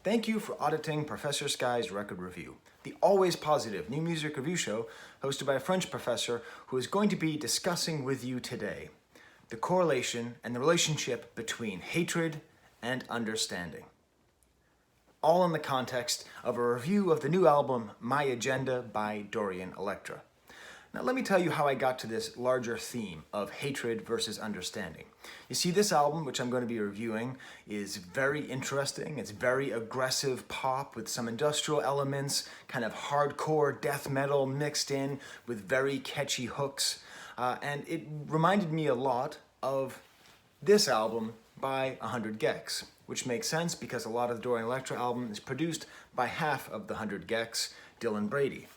Thank you for auditing Professor Skye's Record Review, the always positive new music review show hosted by a French professor who is going to be discussing with you today the correlation and the relationship between hatred and understanding. All in the context of a review of the new album My Agenda by Dorian Electra. Now let me tell you how I got to this larger theme of hatred versus understanding. You see, this album, which I'm going to be reviewing, is very interesting. It's very aggressive pop with some industrial elements, kind of hardcore death metal mixed in with very catchy hooks. And it reminded me a lot of this album by 100 gecs, which makes sense because a lot of the Dorian Electra album is produced by half of the 100 gecs, Dylan Brady.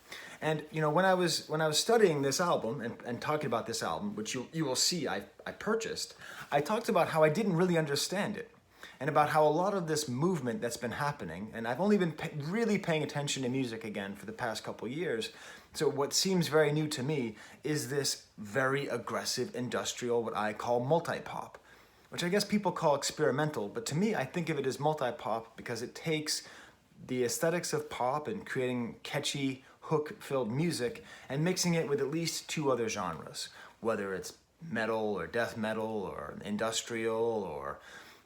And you know, when I was studying this album and talking about this album, which you will see I purchased, I talked about how I didn't really understand it, and about how a lot of this movement that's been happening, and I've only been really paying attention to music again for the past couple years, so what seems very new to me is this very aggressive industrial, what I call multi-pop, which I guess people call experimental, but to me I think of it as multi-pop because it takes the aesthetics of pop and creating catchy, hook-filled music and mixing it with at least two other genres, whether it's metal or death metal or industrial or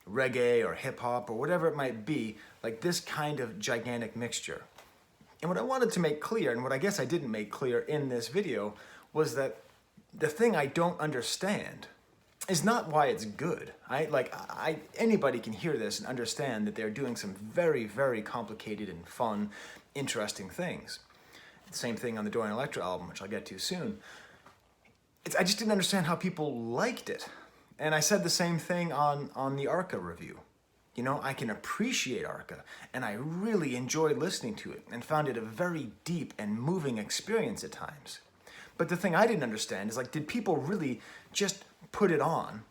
reggae or hip-hop or whatever it might be, like this kind of gigantic mixture. And what I wanted to make clear, and what I guess I didn't make clear in this video, was that the thing I don't understand is not why it's good. Anybody can hear this and understand that they're doing some very, very complicated and fun, interesting things. Same thing on the Dorian Electra album, which I'll get to soon. I just didn't understand how people liked it. And I said the same thing on the Arca review. You know, I can appreciate Arca, and I really enjoyed listening to it and found it a very deep and moving experience at times. But the thing I didn't understand is, like, did people really just put it on,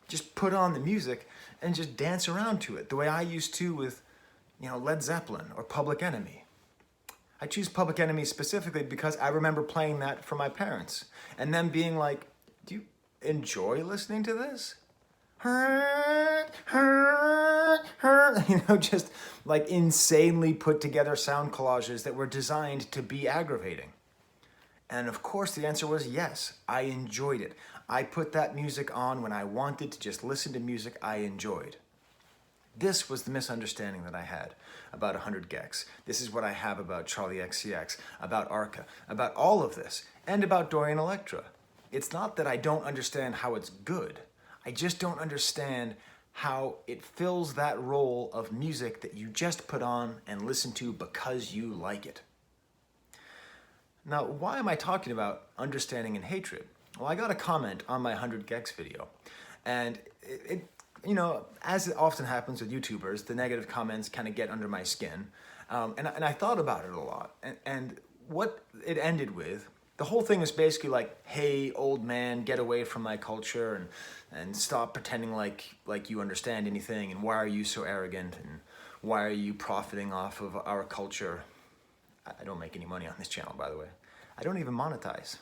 just put on the music and just dance around to it the way I used to with, you know, Led Zeppelin or Public Enemy? I choose Public Enemy specifically because I remember playing that for my parents and them being like, do you enjoy listening to this? You know, just like insanely put together sound collages that were designed to be aggravating. And of course the answer was yes, I enjoyed it. I put that music on when I wanted to just listen to music I enjoyed. This was the misunderstanding that I had about 100 gecs. This is what I have about Charlie XCX, about Arca, about all of this, and about Dorian Electra. It's not that I don't understand how it's good. I just don't understand how it fills that role of music that you just put on and listen to because you like it. Now, why am I talking about understanding and hatred? Well, I got a comment on my 100 gecs video, and it you know, as it often happens with YouTubers, the negative comments kind of get under my skin. And I thought about it a lot. And what it ended with, the whole thing was basically like, hey, old man, get away from my culture and stop pretending like you understand anything. And why are you so arrogant? And why are you profiting off of our culture? I don't make any money on this channel, by the way. I don't even monetize.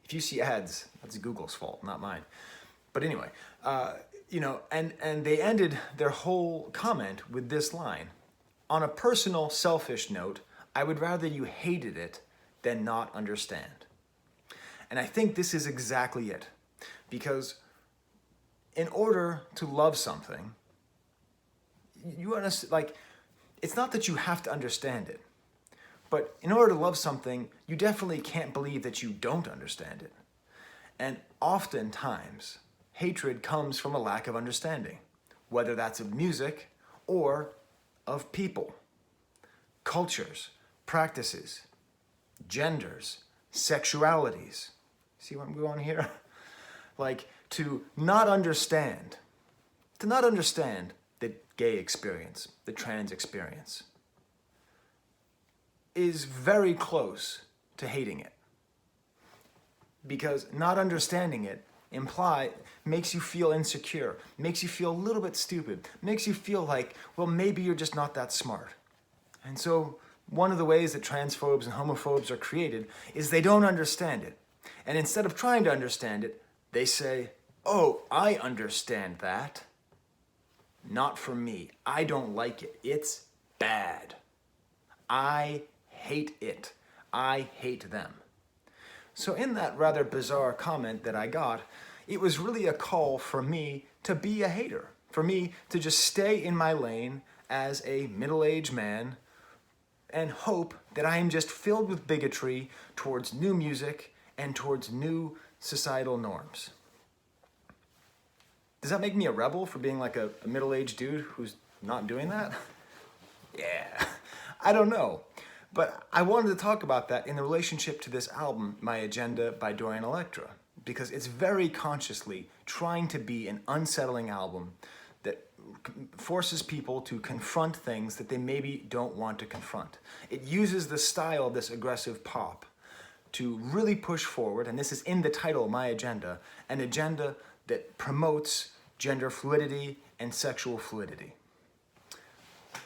If you see ads, that's Google's fault, not mine. But anyway, you know, and they ended their whole comment with this line. On a personal, selfish note, I would rather you hated it than not understand. And I think this is exactly it. Because in order to love something, you understand, like, it's not that you have to understand it. But in order to love something, you definitely can't believe that you don't understand it. And oftentimes, hatred comes from a lack of understanding, whether that's of music or of people, cultures, practices, genders, sexualities. See what I'm going here? Like, to not understand the gay experience, the trans experience, is very close to hating it. Because not understanding it makes you feel insecure, makes you feel a little bit stupid, makes you feel like, well, maybe you're just not that smart. And so one of the ways that transphobes and homophobes are created is they don't understand it. And instead of trying to understand it, they say, oh, I understand that. not for me. I don't like it. It's bad. I hate it. I hate them. So in that rather bizarre comment that I got, it was really a call for me to be a hater, for me to just stay in my lane as a middle-aged man and hope that I am just filled with bigotry towards new music and towards new societal norms. Does that make me a rebel for being like a middle-aged dude who's not doing that? Yeah, I don't know. But I wanted to talk about that in the relationship to this album, My Agenda by Dorian Electra, because it's very consciously trying to be an unsettling album that forces people to confront things that they maybe don't want to confront. It uses the style of this aggressive pop to really push forward, and this is in the title, My Agenda, an agenda that promotes gender fluidity and sexual fluidity.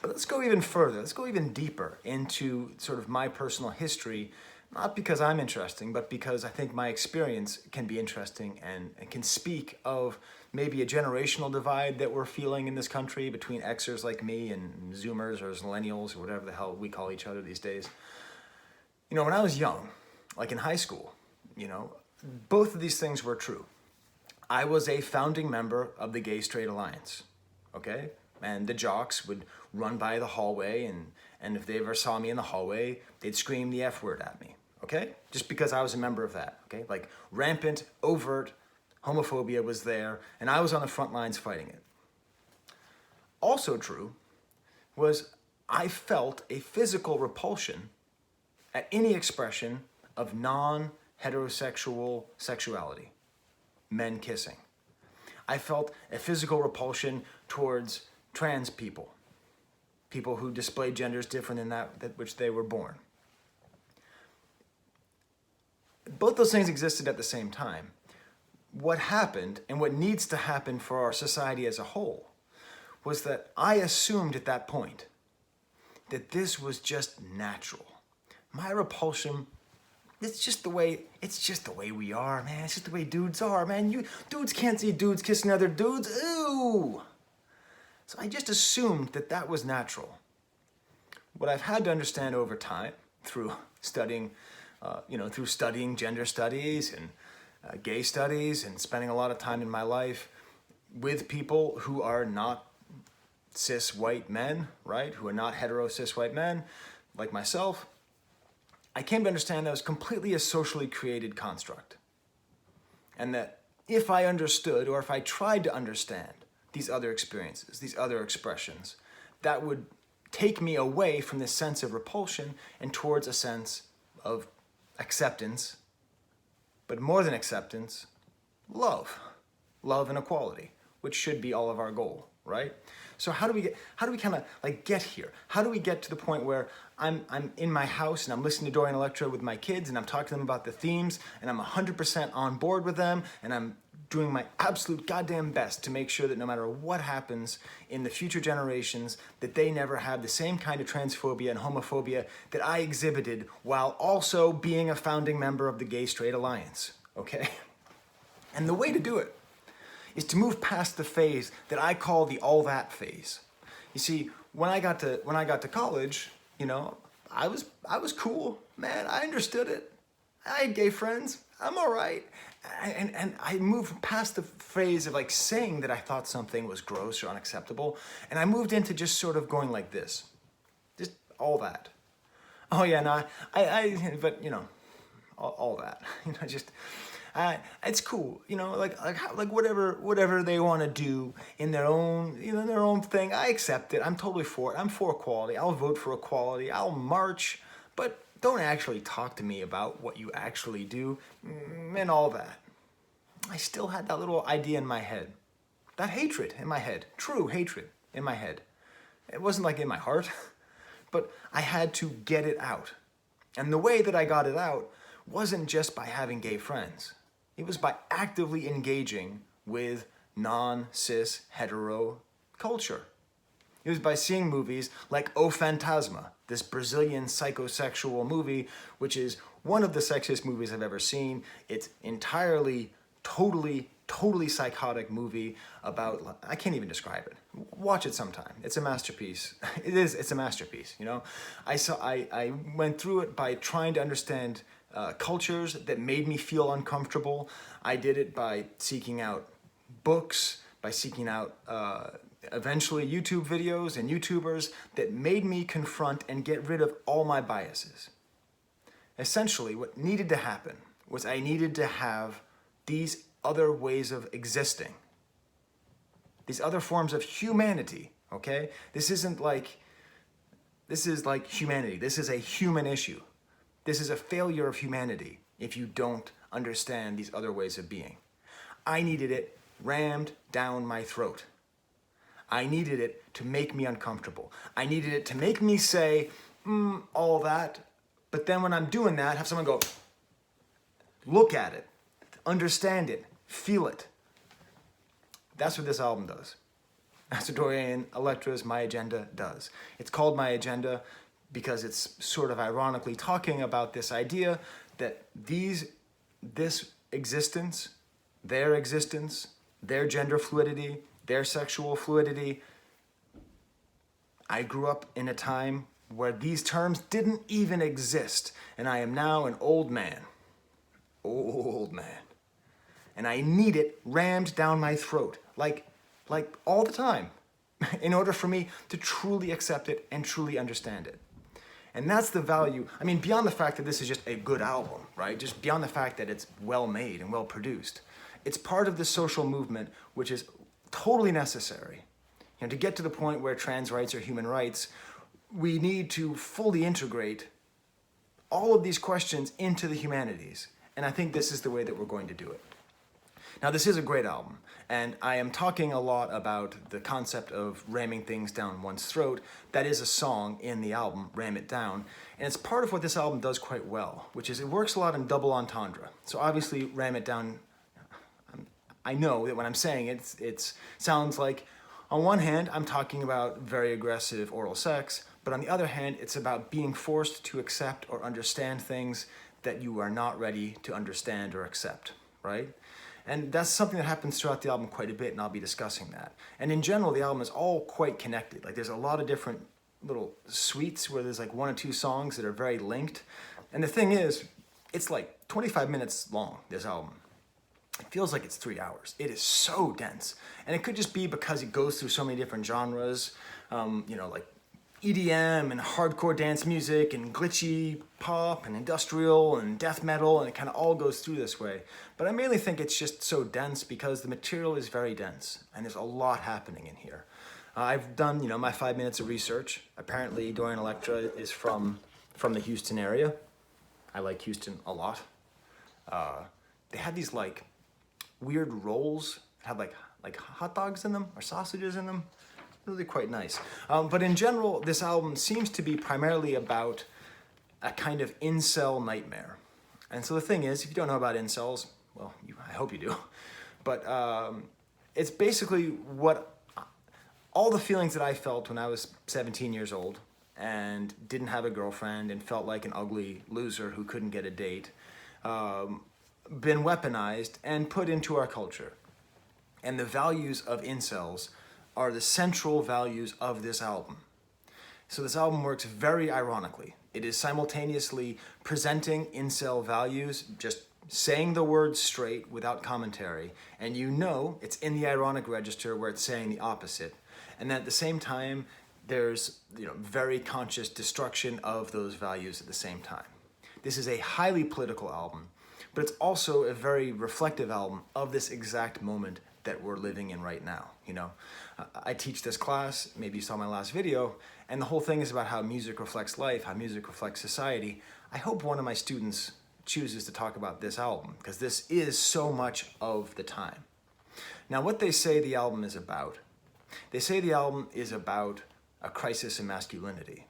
But let's go even further, let's go even deeper into sort of my personal history, not because I'm interesting, but because I think my experience can be interesting and can speak of maybe a generational divide that we're feeling in this country between Xers like me and Zoomers or Millennials or whatever the hell we call each other these days. You know, when I was young, like in high school, you know, both of these things were true. I was a founding member of the Gay Straight Alliance, okay? And the jocks would run by the hallway, and if they ever saw me in the hallway, they'd scream the F word at me, okay? Just because I was a member of that, okay? Like rampant, overt homophobia was there, and I was on the front lines fighting it. Also true was I felt a physical repulsion at any expression of non-heterosexual sexuality, men kissing. I felt a physical repulsion towards trans people, people who displayed genders different than that which they were born. Both those things existed at the same time. What happened, and what needs to happen for our society as a whole, was that I assumed at that point that this was just natural. My repulsion, it's just the way we are, man. It's just the way dudes are, man. Dudes can't see dudes kissing other dudes. Ooh! So I just assumed that that was natural. What I've had to understand over time, through studying, gender studies and gay studies, and spending a lot of time in my life with people who are not cis white men, right? Who are not hetero cis white men, like myself, I came to understand that it was completely a socially created construct. And that if I understood, or if I tried to understand these other experiences, these other expressions, that would take me away from this sense of repulsion and towards a sense of acceptance, but more than acceptance, love and equality, which should be all of our goal, right? So how do we kind of like get here? How do we get to the point where I'm in my house and I'm listening to Dorian Electra with my kids and I'm talking to them about the themes and I'm 100% on board with them and I'm doing my absolute goddamn best to make sure that no matter what happens in the future generations, that they never have the same kind of transphobia and homophobia that I exhibited while also being a founding member of the Gay Straight Alliance, okay? And the way to do it is to move past the phase that I call the all that phase. You see, when I got to college, you know, I was cool, man. I understood it. I had gay friends. I'm all right. And I moved past the phase of like saying that I thought something was gross or unacceptable, and I moved into just sort of going like this, just all that. Oh yeah, no, but you know, all that, you know, just. It's cool, you know, like whatever they want to do in their own, you know, their own thing. I accept it. I'm totally for it. I'm for equality. I'll vote for equality. I'll march, but don't actually talk to me about what you actually do and all that. I still had that little idea in my head, that hatred in my head, true hatred in my head. It wasn't like in my heart, but I had to get it out. And the way that I got it out wasn't just by having gay friends. It was by actively engaging with non-cis hetero culture. It was by seeing movies like O Fantasma, this Brazilian psychosexual movie, which is one of the sexiest movies I've ever seen. It's entirely, totally totally psychotic movie about, I can't even describe it. Watch it sometime. It's a masterpiece. It's a masterpiece, you know? I went through it by trying to understand cultures that made me feel uncomfortable. I did it by seeking out books, by seeking out eventually YouTube videos and YouTubers that made me confront and get rid of all my biases. Essentially, what needed to happen was I needed to have these other ways of existing, these other forms of humanity, okay? This is like humanity. This is a human issue. This is a failure of humanity if you don't understand these other ways of being. I needed it rammed down my throat. I needed it to make me uncomfortable. I needed it to make me say, all that, but then when I'm doing that, have someone go, look at it, understand it, feel it. That's what this album does. That's what Dorian Electra's My Agenda does. It's called My Agenda because it's sort of ironically talking about this idea that this existence, their gender fluidity, their sexual fluidity. I grew up in a time where these terms didn't even exist, and I am now an old man. And I need it rammed down my throat, like all the time, in order for me to truly accept it and truly understand it. And that's the value, I mean, beyond the fact that this is just a good album, right? Just beyond the fact that it's well made and well produced. It's part of the social movement, which is totally necessary. You know, to get to the point where trans rights are human rights, we need to fully integrate all of these questions into the humanities. And I think this is the way that we're going to do it. Now, this is a great album, and I am talking a lot about the concept of ramming things down one's throat. That is a song in the album, Ram It Down, and it's part of what this album does quite well, which is it works a lot in double entendre. So obviously, Ram It Down, I know that when I'm saying it, it sounds like, on one hand, I'm talking about very aggressive oral sex, but on the other hand, it's about being forced to accept or understand things that you are not ready to understand or accept, right? And that's something that happens throughout the album quite a bit, and I'll be discussing that. And in general, the album is all quite connected. Like, there's a lot of different little suites where there's like one or two songs that are very linked. And the thing is, it's like 25 minutes long, this album. It feels like it's 3 hours. It is so dense. And it could just be because it goes through so many different genres, like EDM and hardcore dance music and glitchy pop and industrial and death metal, and it kind of all goes through this way. But I mainly think it's just so dense because the material is very dense and there's a lot happening in here. I've done, my 5 minutes of research. Apparently Dorian Electra is from the Houston area. I like Houston a lot. They had these like weird rolls that had like hot dogs in them or sausages in them. Really quite nice. But in general, this album seems to be primarily about a kind of incel nightmare. And so the thing is, if you don't know about incels, well, I hope you do, but it's basically all the feelings that I felt when I was 17 years old and didn't have a girlfriend and felt like an ugly loser who couldn't get a date, been weaponized and put into our culture. And the values of incels are the central values of this album. So this album works very ironically. It is simultaneously presenting incel values, just saying the words straight without commentary, and it's in the ironic register where it's saying the opposite. And then at the same time, there's very conscious destruction of those values at the same time. This is a highly political album, but it's also a very reflective album of this exact moment that we're living in right now. I teach this class, maybe you saw my last video, and the whole thing is about how music reflects life, how music reflects society. I hope one of my students chooses to talk about this album, because this is so much of the time. Now, what they say the album is about, they say the album is about a crisis in masculinity.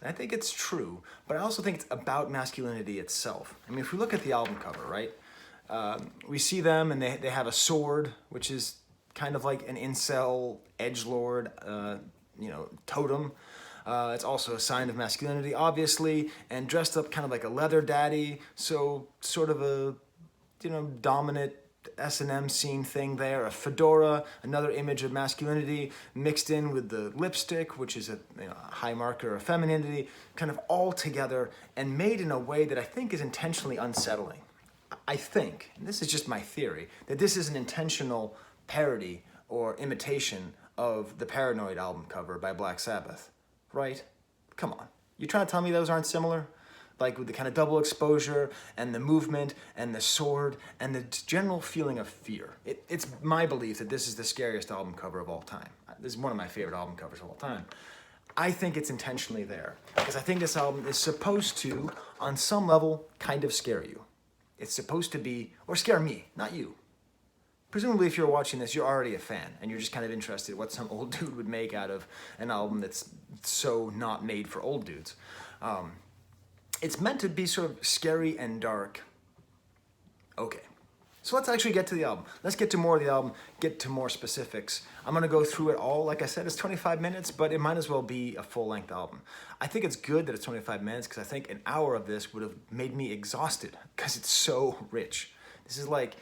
And I think it's true, but I also think it's about masculinity itself. I mean, if we look at the album cover, right? We see them and they have a sword, which is kind of like an incel edgelord, totem. It's also a sign of masculinity, obviously, and dressed up kind of like a leather daddy. So sort of a, dominant S&M scene thing there, a fedora, another image of masculinity, mixed in with the lipstick, which is a high marker of femininity, kind of all together and made in a way that I think is intentionally unsettling. I think, and this is just my theory, that this is an intentional parody or imitation of the Paranoid album cover by Black Sabbath, right? Come on. You trying to tell me those aren't similar? Like with the kind of double exposure and the movement and the sword and the general feeling of fear. It's my belief that this is the scariest album cover of all time. This is one of my favorite album covers of all time. I think it's intentionally there because I think this album is supposed to, on some level, kind of scare you. It's supposed to be, or scare me, not you. Presumably if you're watching this, you're already a fan and you're just kind of interested in what some old dude would make out of an album that's so not made for old dudes. It's meant to be sort of scary and dark. Okay, so let's actually get to the album. Let's get to more of the album, get to more specifics. I'm gonna go through it all. Like I said, it's 25 minutes, but it might as well be a full-length album. I think it's good that it's 25 minutes because I think an hour of this would have made me exhausted because it's so rich. This is like,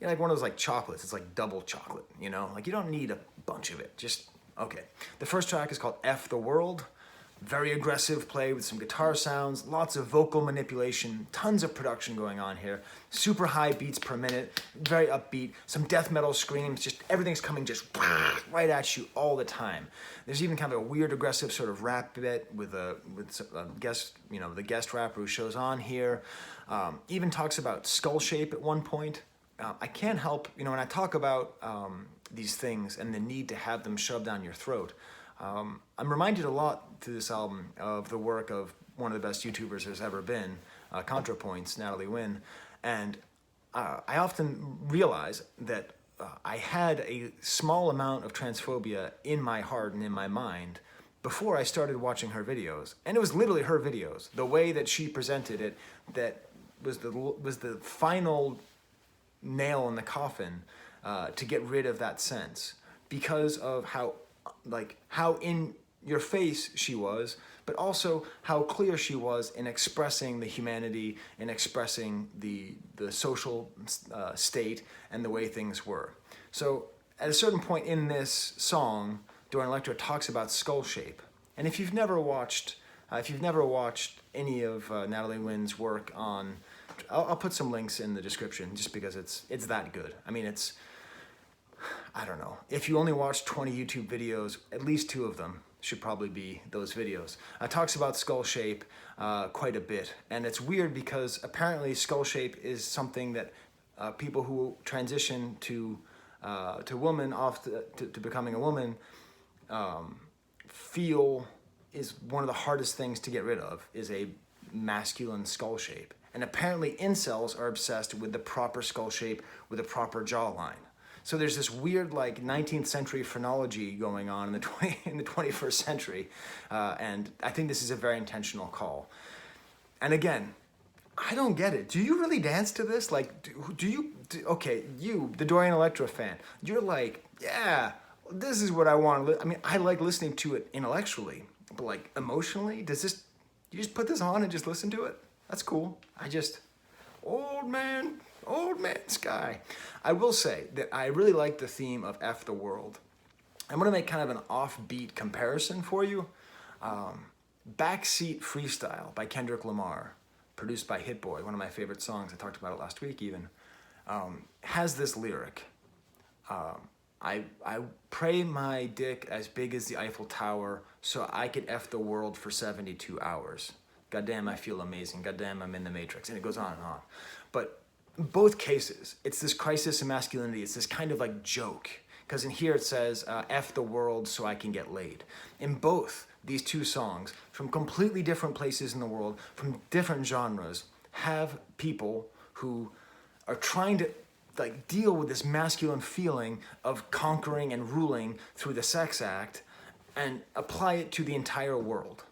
like one of those like chocolates. It's like double chocolate, Like you don't need a bunch of it. Just, okay. The first track is called F the World. Very aggressive play with some guitar sounds, lots of vocal manipulation, tons of production going on here, super high beats per minute, very upbeat, some death metal screams, just everything's coming just right at you all the time. There's even kind of a weird aggressive sort of rap bit with a guest, the guest rapper who shows on here. Even talks about skull shape at one point. I can't help, when I talk about these things and the need to have them shoved down your throat, I'm reminded a lot through this album of the work of one of the best YouTubers there's ever been, ContraPoints, Natalie Wynn, and I often realize that I had a small amount of transphobia in my heart and in my mind before I started watching her videos, and it was literally her videos. The way that she presented it, that was the final nail in the coffin to get rid of that sense, because of how in your face she was, but also how clear she was in expressing the humanity, in expressing the social state and the way things were. So at a certain point in this song, Dorian Electra talks about skull shape. And if you've never watched any of Natalie Wynn's work on, I'll put some links in the description just because it's that good. I mean, I don't know. If you only watch 20 YouTube videos, at least 2 of them should probably be those videos. Talks about skull shape quite a bit. And it's weird because apparently skull shape is something that people who transition to woman, to becoming a woman, feel is one of the hardest things to get rid of, is a masculine skull shape. And apparently incels are obsessed with the proper skull shape with a proper jawline. So there's this weird 19th century phrenology going on in the 21st century, and I think this is a very intentional call. And again, I don't get it. Do you really dance to this? Okay, you, the Dorian Electra fan, you're like, yeah, this is what I want. I mean, I like listening to it intellectually, but emotionally, you just put this on and just listen to it? That's cool. Old man Skye. I will say that I really like the theme of F the World. I'm going to make kind of an offbeat comparison for you. Backseat Freestyle by Kendrick Lamar, produced by Hit Boy, one of my favorite songs. I talked about it last week even. Has this lyric. I pray my dick as big as the Eiffel Tower so I could F the world for 72 hours. Goddamn, I feel amazing. Goddamn, I'm in the Matrix. And it goes on and on. But in both cases, it's this crisis of masculinity. It's this kind of joke. Because in here it says, F the world so I can get laid. In both these 2 songs, from completely different places in the world, from different genres, have people who are trying to deal with this masculine feeling of conquering and ruling through the sex act and apply it to the entire world.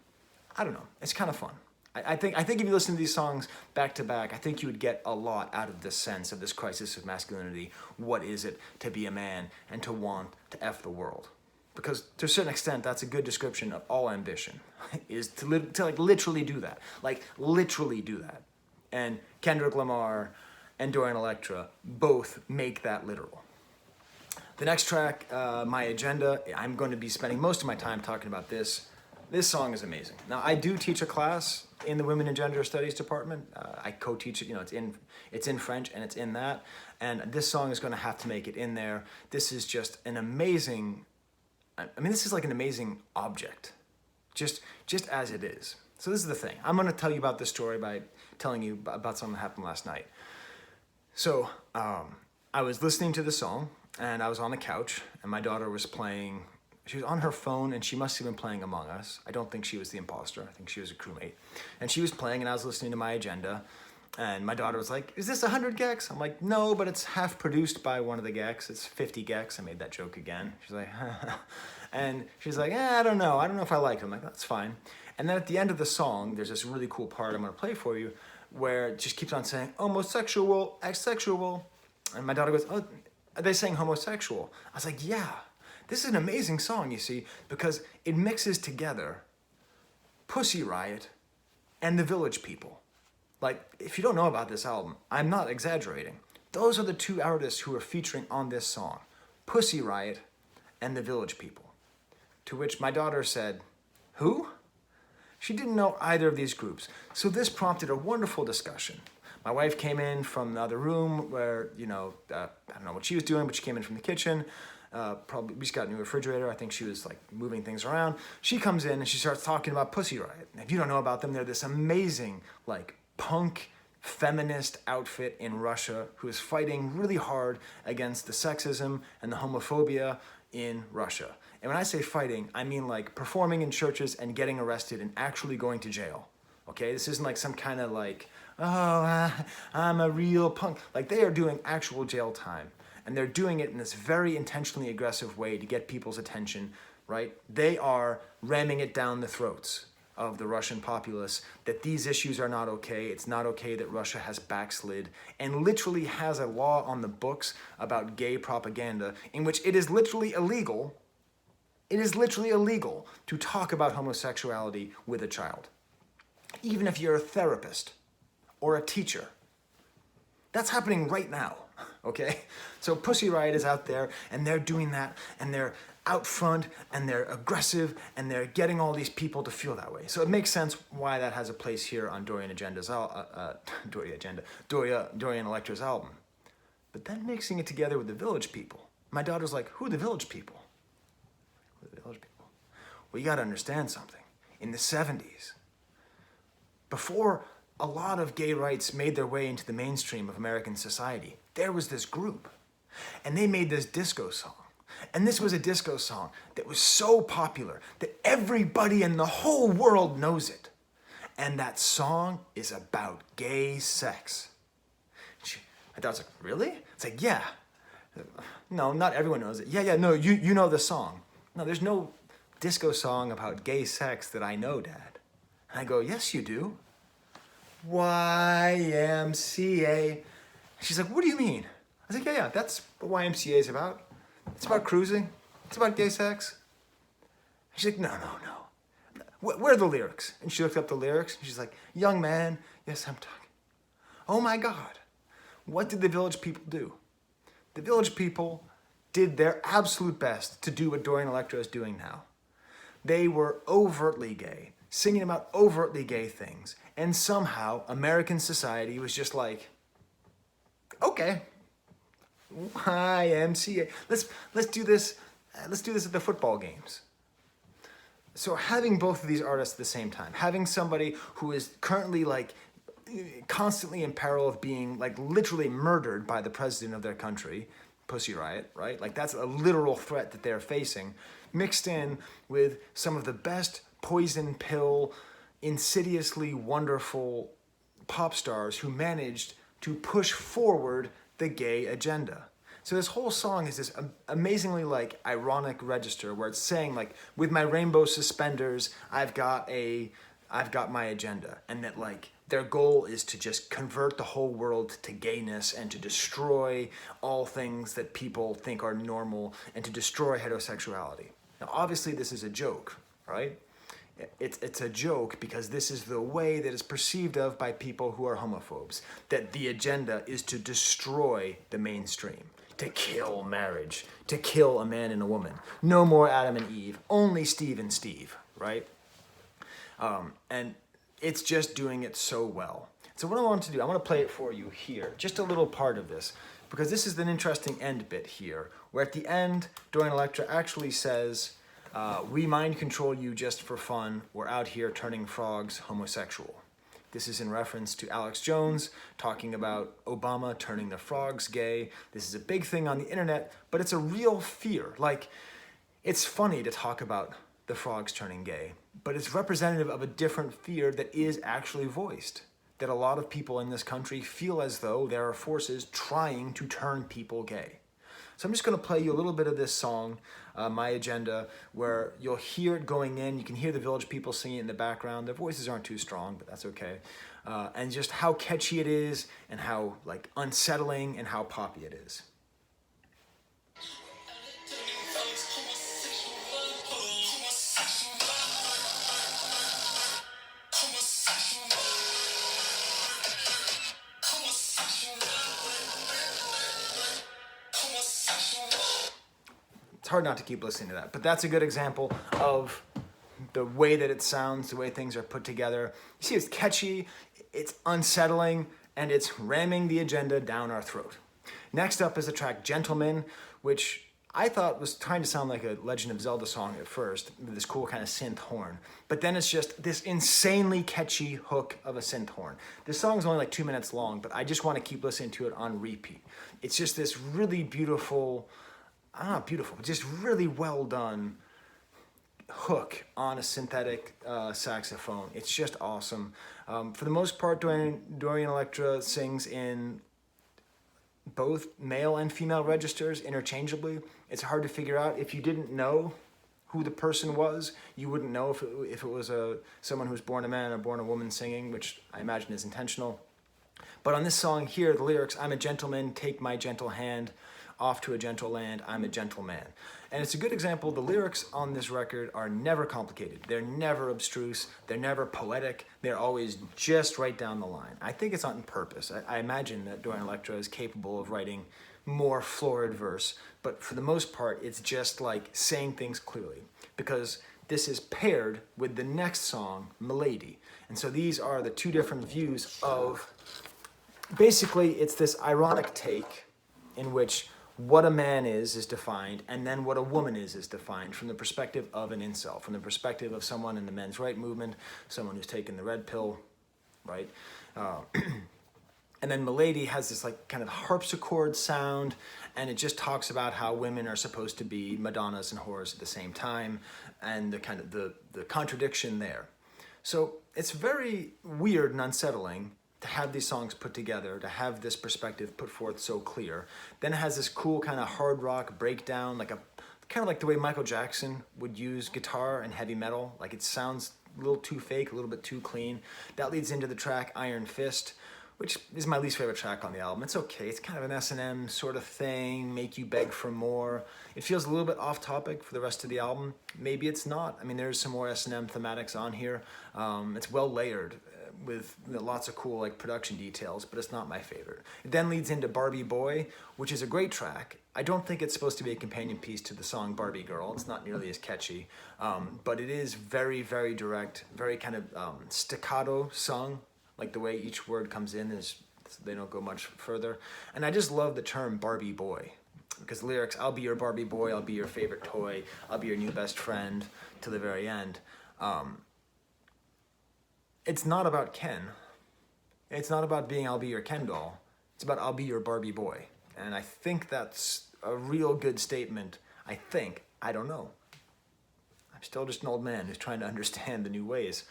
I don't know. It's kind of fun. I think if you listen to these songs back to back, I think you would get a lot out of this sense of this crisis of masculinity. What is it to be a man and to want to F the world? Because to a certain extent, that's a good description of all ambition, is to literally do that. Literally do that. And Kendrick Lamar and Dorian Electra both make that literal. The next track, My Agenda, I'm going to be spending most of my time talking about this. This song is amazing. Now, I do teach a class in the Women and Gender Studies department. I co-teach it, it's in French and it's in that. And this song is going to have to make it in there. This is just an amazing, this is like an amazing object, just as it is. So this is the thing. I'm going to tell you about this story by telling you about something that happened last night. So I was listening to the song, and I was on the couch, and my daughter was playing. She was on her phone, and she must have been playing Among Us. I don't think she was the imposter. I think she was a crewmate. And she was playing, and I was listening to My Agenda. And my daughter was like, is this 100 gecs? I'm like, no, but it's half produced by one of the gecs. It's 50 gecs. I made that joke again. She's like, and she's like, I don't know. I don't know if I like it. I'm like, that's fine. And then at the end of the song, there's this really cool part I'm going to play for you where it just keeps on saying, homosexual, asexual. And my daughter goes, oh, are they saying homosexual? I was like, yeah. This is an amazing song, you see, because it mixes together Pussy Riot and the Village People. Like, if you don't know about this album, I'm not exaggerating. Those are the two artists who are featuring on this song, Pussy Riot and the Village People. To which my daughter said, who? She didn't know either of these groups. So this prompted a wonderful discussion. My wife came in from the other room where, I don't know what she was doing, but she came in from the kitchen. Probably, we just got a new refrigerator. I think she was like moving things around. She comes in and she starts talking about Pussy Riot. And if you don't know about them, they're this amazing, like, punk feminist outfit in Russia who is fighting really hard against the sexism and the homophobia in Russia. And when I say fighting, I mean like performing in churches and getting arrested and actually going to jail. Okay, this isn't like some kind of like, I'm a real punk. Like, they are doing actual jail time. And they're doing it in this very intentionally aggressive way to get people's attention, right? They are ramming it down the throats of the Russian populace that these issues are not okay. It's not okay that Russia has backslid and literally has a law on the books about gay propaganda in which it is literally illegal. It is literally illegal to talk about homosexuality with a child, even if you're a therapist or a teacher. That's happening right now, okay? So Pussy Riot is out there, and they're doing that, and they're out front, and they're aggressive, and they're getting all these people to feel that way. So it makes sense why that has a place here on Dorian Electra's album. But then mixing it together with the Village People. My daughter's like, who are the Village People? Who are the Village People? Well, you gotta understand something. In the 70s, before a lot of gay rights made their way into the mainstream of American society, there was this group, and they made this disco song. And this was a disco song that was so popular that everybody in the whole world knows it. And that song is about gay sex. My daughter's like, really? It's like, yeah. No, not everyone knows it. Yeah, no, you know the song. No, there's no disco song about gay sex that I know, Dad. And I go, yes, you do. YMCA. She's like, what do you mean? I was like, yeah, that's what YMCA is about. It's about cruising. It's about gay sex. She's like, no. Where are the lyrics? And she looked up the lyrics, and she's like, young man, yes, I'm talking. Oh my God. What did the Village People do? The Village People did their absolute best to do what Dorian Electra is doing now. They were overtly gay, singing about overtly gay things. And somehow American society was just like, okay, YMCA. Let's do this. Let's do this at the football games. So having both of these artists at the same time, having somebody who is currently like constantly in peril of being like literally murdered by the president of their country, Pussy Riot, right? Like that's a literal threat that they're facing, mixed in with some of the best poison pill, insidiously wonderful pop stars who managed to push forward the gay agenda. So this whole song is this amazingly like ironic register where it's saying like, with my rainbow suspenders, I've got my agenda, and that like their goal is to just convert the whole world to gayness and to destroy all things that people think are normal and to destroy heterosexuality. Now, obviously this is a joke, right? it's a joke because this is the way that it's perceived of by people who are homophobes, that the agenda is to destroy the mainstream, to kill marriage, to kill a man and a woman. No more Adam and Eve, only Steve and Steve, right? And it's just doing it so well. So what I want to do, I want to play it for you here, just a little part of this, because this is an interesting end bit here, where at the end, Dorian Electra actually says, we mind control you just for fun. We're out here turning frogs homosexual. This is in reference to Alex Jones talking about Obama turning the frogs gay. This is a big thing on the internet, but it's a real fear. Like, it's funny to talk about the frogs turning gay, but it's representative of a different fear that is actually voiced. That a lot of people in this country feel as though there are forces trying to turn people gay. So I'm just going to play you a little bit of this song, My Agenda, where you'll hear it going in. You can hear the Village people singing it in the background. Their voices aren't too strong, but that's okay. And just how catchy it is, and how like unsettling, and how poppy it is. It's hard not to keep listening to that, but that's a good example of the way that it sounds, the way things are put together. You see, it's catchy, it's unsettling, and it's ramming the agenda down our throat. Next up is the track Gentleman, which I thought was trying to sound like a Legend of Zelda song at first, with this cool kind of synth horn. But then it's just this insanely catchy hook of a synth horn. This song is only like 2 minutes long, but I just want to keep listening to it on repeat. It's just this really beautiful, just really well done hook on a synthetic saxophone. It's just awesome. For the most part, Dorian Electra sings in both male and female registers interchangeably. It's hard to figure out. If you didn't know who the person was, you wouldn't know if it was someone who was born a man or born a woman singing, which I imagine is intentional. But on this song here, the lyrics, I'm a gentleman, take my gentle hand, off to a gentle land, I'm a gentleman. And it's a good example. The lyrics on this record are never complicated. They're never abstruse. They're never poetic. They're always just right down the line. I think it's on purpose. I imagine that Dorian Electra is capable of writing more florid verse, but for the most part, it's just like saying things clearly, because this is paired with the next song, Milady. And so these are the two different views of, basically, it's this ironic take in which what a man is defined, and then what a woman is defined from the perspective of an incel, from the perspective of someone in the men's right movement, someone who's taken the red pill, right? And then Milady has this like kind of harpsichord sound, and it just talks about how women are supposed to be Madonnas and whores at the same time, and the kind of the contradiction there. So it's very weird and unsettling to have these songs put together, to have this perspective put forth so clear. Then it has this cool kind of hard rock breakdown, like kind of like the way Michael Jackson would use guitar and heavy metal. Like it sounds a little too fake, a little bit too clean. That leads into the track Iron Fist, which is my least favorite track on the album. It's okay, it's kind of an S&M sort of thing, make you beg for more. It feels a little bit off topic for the rest of the album. Maybe it's not. I mean, there's some more S&M thematics on here. It's well layered with lots of cool like production details, but it's not my favorite. It then leads into Barbie Boy, which is a great track. I don't think it's supposed to be a companion piece to the song Barbie Girl. It's not nearly as catchy, but it is very, very direct, very kind of staccato sung, like the way each word comes in is, they don't go much further. And I just love the term Barbie Boy, because the lyrics, I'll be your Barbie boy, I'll be your favorite toy, I'll be your new best friend, to the very end. It's not about Ken. It's not about being I'll be your Ken doll. It's about I'll be your Barbie boy. And I think that's a real good statement. I think. I don't know. I'm still just an old man who's trying to understand the new ways.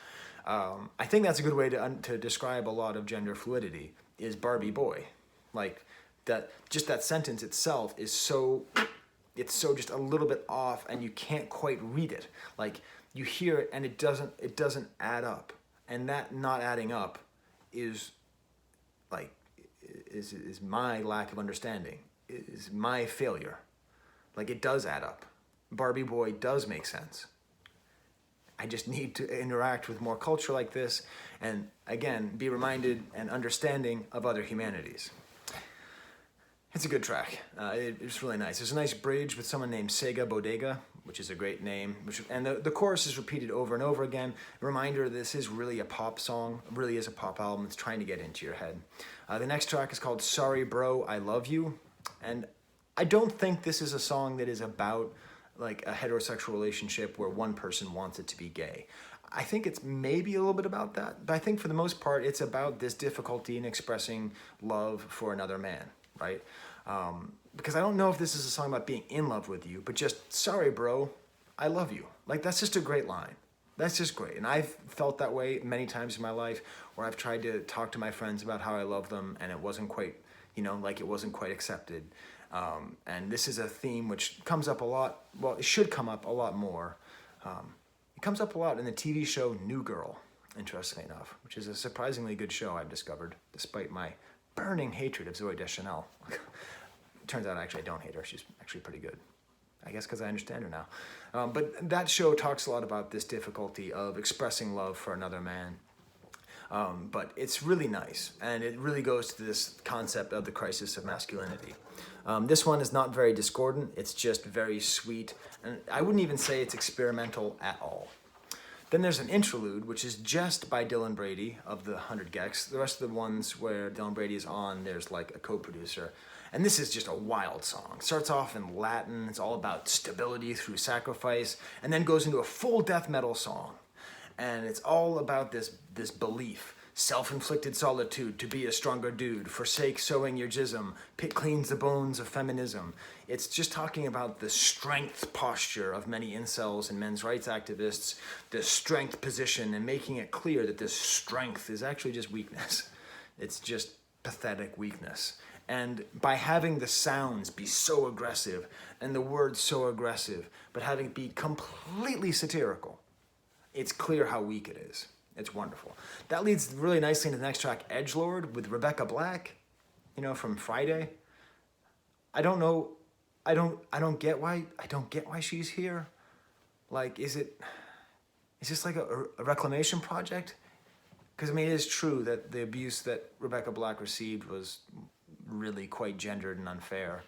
I think that's a good way to describe a lot of gender fluidity, is Barbie boy. Like, that, just that sentence itself is so, it's so just a little bit off, and you can't quite read it. Like, you hear it and it doesn't add up. And that not adding up is like, is my lack of understanding, is my failure. Like, it does add up. Barbie boy does make sense. I just need to interact with more culture like this and, again, be reminded and understanding of other humanities. It's a good track. It's really nice. There's a nice bridge with someone named Sega Bodega, which is a great name. And the chorus is repeated over and over again. A reminder, this is really a pop song. It really is a pop album. It's trying to get into your head. The next track is called Sorry Bro, I Love You. And I don't think this is a song that is about like a heterosexual relationship where one person wants it to be gay. I think it's maybe a little bit about that, but I think for the most part, it's about this difficulty in expressing love for another man, right? Because I don't know if this is a song about being in love with you, but just, sorry, bro, I love you. Like, that's just a great line. That's just great. And I've felt that way many times in my life where I've tried to talk to my friends about how I love them and it wasn't quite, like it wasn't quite accepted. And this is a theme which comes up a lot. Well, it should come up a lot more. It comes up a lot in the TV show New Girl, interestingly enough, which is a surprisingly good show I've discovered, despite my burning hatred of Zooey Deschanel. Turns out actually I don't hate her. She's actually pretty good. I guess because I understand her now. But that show talks a lot about this difficulty of expressing love for another man. But it's really nice, and it really goes to this concept of the crisis of masculinity. This one is not very discordant, it's just very sweet, and I wouldn't even say it's experimental at all. Then there's an interlude, which is just by Dylan Brady of the 100 Gex. The rest of the ones where Dylan Brady is on, there's like a co-producer. And this is just a wild song. It starts off in Latin, it's all about stability through sacrifice, and then goes into a full death metal song. And it's all about this belief, self-inflicted solitude, to be a stronger dude, forsake sowing your jism, pick cleans the bones of feminism. It's just talking about the strength posture of many incels and men's rights activists, the strength position, and making it clear that this strength is actually just weakness. It's just pathetic weakness. And by having the sounds be so aggressive and the words so aggressive, but having it be completely satirical, it's clear how weak it is. It's wonderful. That leads really nicely into the next track, Edgelord, with Rebecca Black, from Friday. I don't know. I don't get why she's here. Like, is this like a reclamation project? Because it is true that the abuse that Rebecca Black received was really quite gendered and unfair.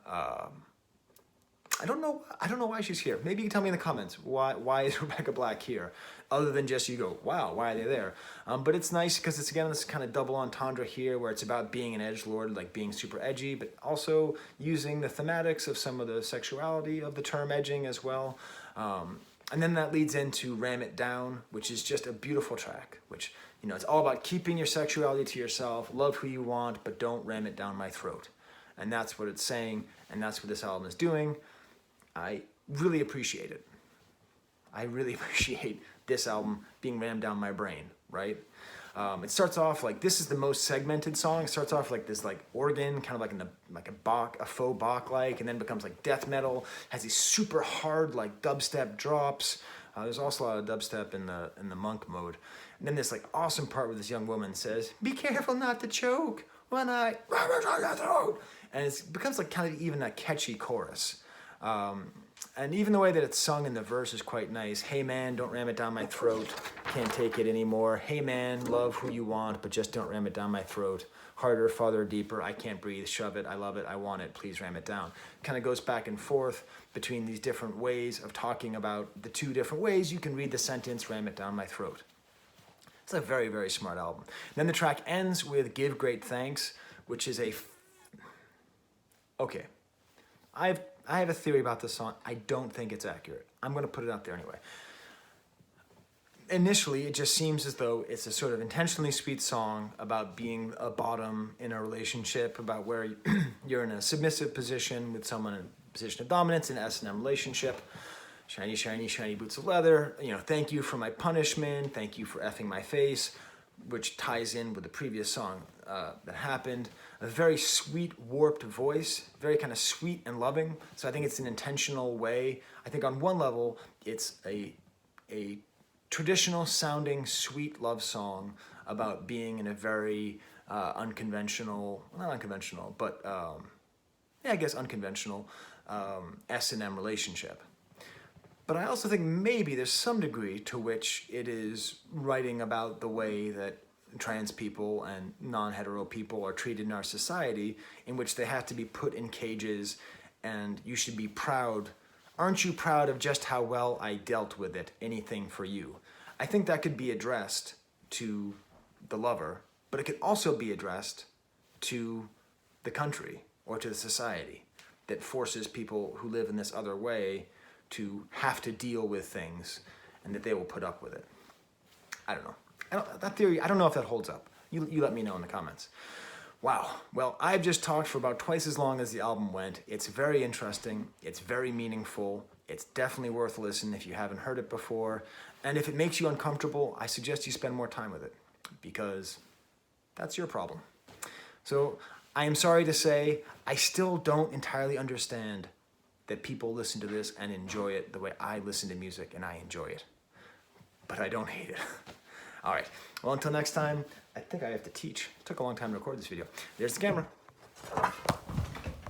I don't know why she's here. Maybe you can tell me in the comments why is Rebecca Black here, other than just you go, wow, why are they there? But it's nice because it's again this kind of double entendre here where it's about being an edgelord, like being super edgy, but also using the thematics of some of the sexuality of the term edging as well. And then that leads into Ram It Down, which is just a beautiful track, which, it's all about keeping your sexuality to yourself, love who you want, but don't ram it down my throat. And that's what it's saying, and that's what this album is doing. I really appreciate it. I really appreciate this album being rammed down my brain, right? It starts off like, this is the most segmented song. It starts off like this organ, kind of like a faux Bach-like, and then becomes like death metal, has these super hard dubstep drops. There's also a lot of dubstep in the monk mode. And then this awesome part where this young woman says, "Be careful not to choke when I ram it down your throat." And it becomes kind of even a catchy chorus. And even the way that it's sung in the verse is quite nice. Hey man, don't ram it down my throat. Can't take it anymore. Hey man, love who you want, but just don't ram it down my throat. Harder, farther, deeper. I can't breathe. Shove it. I love it. I want it. Please ram it down. Kind of goes back and forth between these different ways of talking about the two different ways you can read the sentence, ram it down my throat. It's a very, very smart album. Then the track ends with Give Great Thanks, which is okay. I have a theory about this song. I don't think it's accurate. I'm going to put it out there anyway. Initially, it just seems as though it's a sort of intentionally sweet song about being a bottom in a relationship, about where you're in a submissive position with someone in a position of dominance in an S&M relationship. Shiny, shiny, shiny boots of leather. Thank you for my punishment. Thank you for effing my face, which ties in with the previous song that happened. A very sweet, warped voice, very kind of sweet and loving. So I think it's an intentional way. I think on one level, it's a traditional sounding, sweet love song about being in a very unconventional, I guess unconventional S&M relationship. But I also think maybe there's some degree to which it is writing about the way that trans people and non-hetero people are treated in our society, in which they have to be put in cages, and you should be proud. Aren't you proud of just how well I dealt with it? Anything for you. I think that could be addressed to the lover, but it could also be addressed to the country or to the society that forces people who live in this other way to have to deal with things, and that they will put up with it. I don't know. That theory, I don't know if that holds up. You let me know in the comments. Wow. Well, I've just talked for about twice as long as the album went. It's very interesting. It's very meaningful. It's definitely worth a listen if you haven't heard it before. And if it makes you uncomfortable, I suggest you spend more time with it, because that's your problem. So I am sorry to say, I still don't entirely understand that people listen to this and enjoy it the way I listen to music and I enjoy it. But I don't hate it. All right, well, until next time, I think I have to teach. It took a long time to record this video. There's the camera.